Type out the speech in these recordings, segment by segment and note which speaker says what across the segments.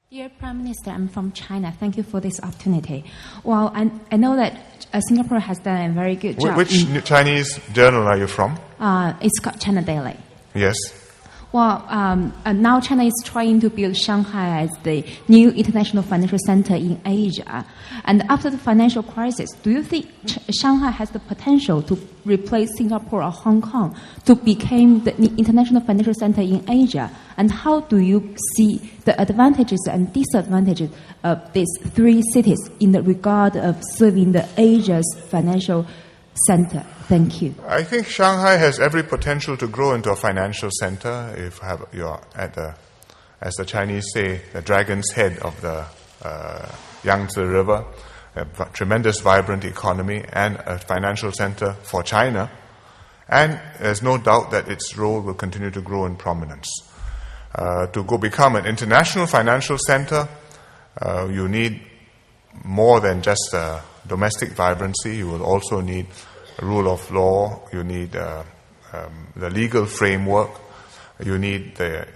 Speaker 1: Dear Prime Minister, I'm from China. Thank you for this opportunity. Well, I know that Singapore has done a very good job.
Speaker 2: Which Chinese journal are you from?
Speaker 1: It's called China Daily.
Speaker 2: Yes.
Speaker 1: Well, now China is trying to build Shanghai as the new international financial center in Asia. And after the financial crisis, do you think Shanghai has the potential to replace Singapore or Hong Kong to become the international financial center in Asia? And how do you see the advantages and disadvantages of these three cities in the regard of serving the Asia's financial center? Thank you.
Speaker 2: I think Shanghai has every potential to grow into a financial center if you're at the, as the Chinese say, the dragon's head of the Yangtze River, a tremendous vibrant economy and a financial center for China. And there's no doubt that its role will continue to grow in prominence. To become an international financial center, you need more than just domestic vibrancy. You will also need rule of law, you need the legal framework, you need the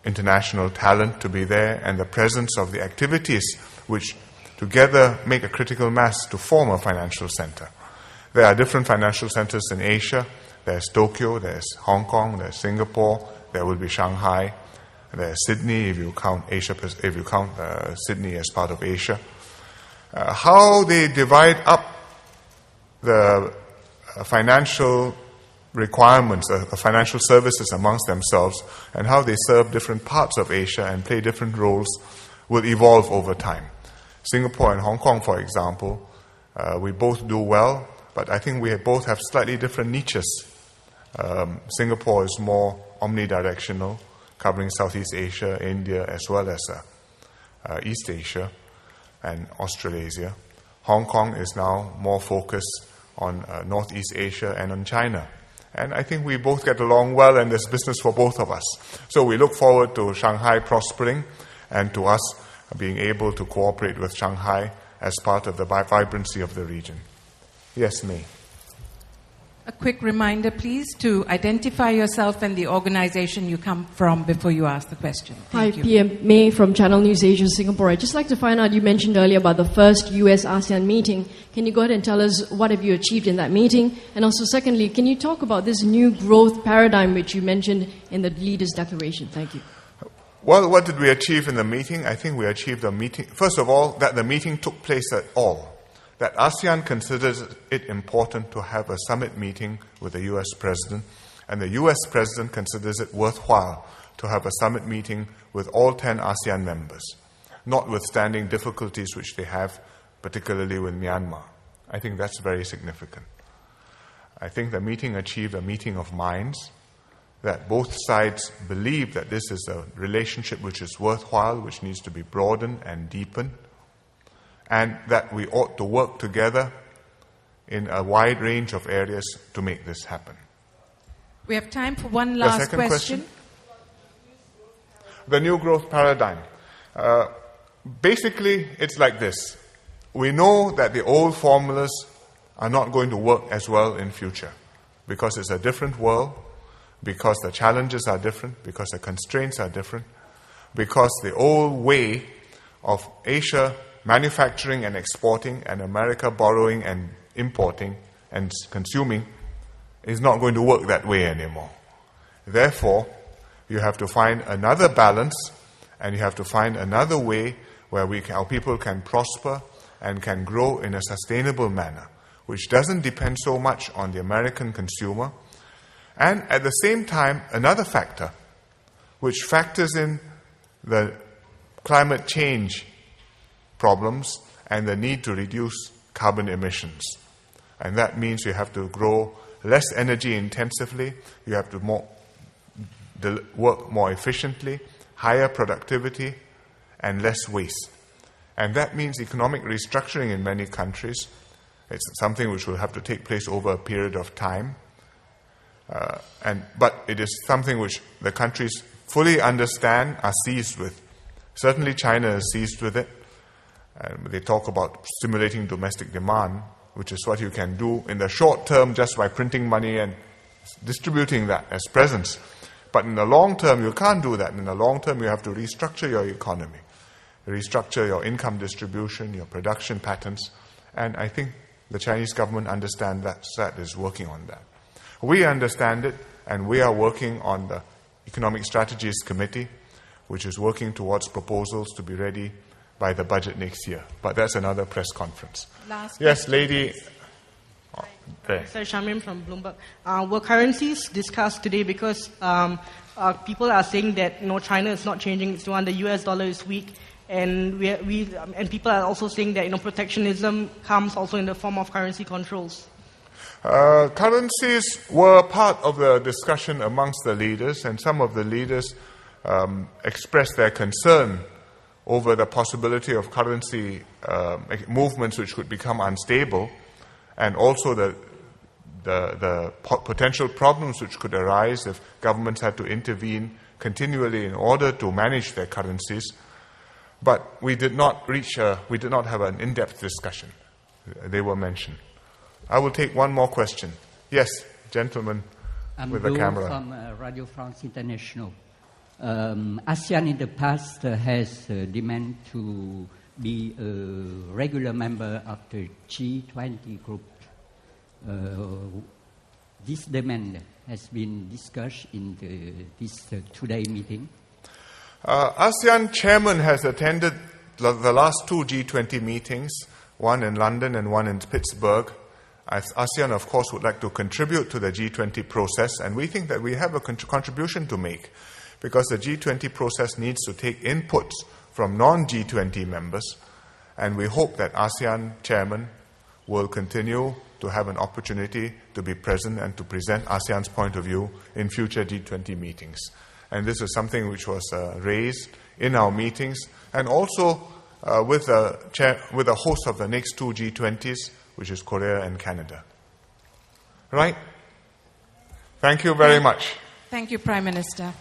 Speaker 2: international talent to be there, and the presence of the activities which together make a critical mass to form a financial center. There are different financial centers in Asia. There's Tokyo, there's Hong Kong, there's Singapore, there will be Shanghai, there's Sydney if you count Sydney as part of Asia. How they divide up the financial requirements, the financial services amongst themselves, and how they serve different parts of Asia and play different roles will evolve over time. Singapore and Hong Kong, for example, we both do well, but I think we both have slightly different niches. Singapore is more omnidirectional, covering Southeast Asia, India, as well as East Asia and Australasia. Hong Kong is now more focused on Northeast Asia and on China. And I think we both get along well, and there's business for both of us. So we look forward to Shanghai prospering and to us being able to cooperate with Shanghai as part of the vibrancy of the region. Yes, May.
Speaker 3: A quick reminder, please, to identify yourself and the organization you come from before you ask the question. Thank you.
Speaker 4: PM May from Channel News Asia, Singapore. I'd just like to find out, you mentioned earlier about the first US ASEAN meeting. Can you go ahead and tell us what have you achieved in that meeting? And also, secondly, can you talk about this new growth paradigm which you mentioned in the leaders' declaration? Thank you.
Speaker 2: Well, what did we achieve in the meeting? I think we achieved a meeting. First of all, that the meeting took place at all. That ASEAN considers it important to have a summit meeting with the US President, and the US President considers it worthwhile to have a summit meeting with all 10 ASEAN members, notwithstanding difficulties which they have, particularly with Myanmar. I think that's very significant. I think the meeting achieved a meeting of minds, that both sides believe that this is a relationship which is worthwhile, which needs to be broadened and deepened, and that we ought to work together in a wide range of areas to make this happen.
Speaker 3: We have time for one last question.
Speaker 2: The new growth paradigm. Basically, it's like this. We know that the old formulas are not going to work as well in future because it's a different world, because the challenges are different, because the constraints are different, because the old way of Asia manufacturing and exporting and America borrowing and importing and consuming is not going to work that way anymore. Therefore, you have to find another balance, and you have to find another way where our people can prosper and can grow in a sustainable manner, which doesn't depend so much on the American consumer. And at the same time, another factor, which factors in the climate change problems and the need to reduce carbon emissions. And that means you have to grow less energy intensively, you have to work more efficiently, higher productivity, and less waste. And that means economic restructuring in many countries. It's something which will have to take place over a period of time. But it is something which the countries fully understand, are seized with. Certainly China is seized with it. They talk about stimulating domestic demand, which is what you can do in the short term just by printing money and distributing that as presents. But in the long term, you can't do that. In the long term, you have to restructure your economy. restructure your income distribution, your production patterns, and I think the Chinese government understands that is working on that. We understand it, and we are working on the Economic Strategies Committee, which is working towards proposals to be ready by the budget next year. But that's another press conference. Yes, lady. There.
Speaker 5: Sir Shamim from Bloomberg. Were currencies discussed today because people are saying that China is not changing its yuan, the US dollar is weak, and and people are also saying that protectionism comes also in the form of currency controls.
Speaker 2: Currencies were part of the discussion amongst the leaders, and some of the leaders expressed their concern over the possibility of currency movements which could become unstable, and also the potential problems which could arise if governments had to intervene continually in order to manage their currencies. But we did not have an in-depth discussion. They were mentioned. I will take one more question. Yes, gentleman with the camera.
Speaker 6: I'm from Radio France International. ASEAN in the past has demanded to be a regular member of the G20 group. This demand has been discussed in this today meeting.
Speaker 2: ASEAN chairman has attended the last two G20 meetings, one in London and one in Pittsburgh. As ASEAN, of course, would like to contribute to the G20 process, and we think that we have a contribution to make, because the G20 process needs to take inputs from non-G20 members, and we hope that ASEAN chairman will continue to have an opportunity to be present and to present ASEAN's point of view in future G20 meetings. And this is something which was raised in our meetings, and also with the host of the next two G20s, which is Korea and Canada. Right? Thank you very much.
Speaker 3: Thank you, Prime Minister.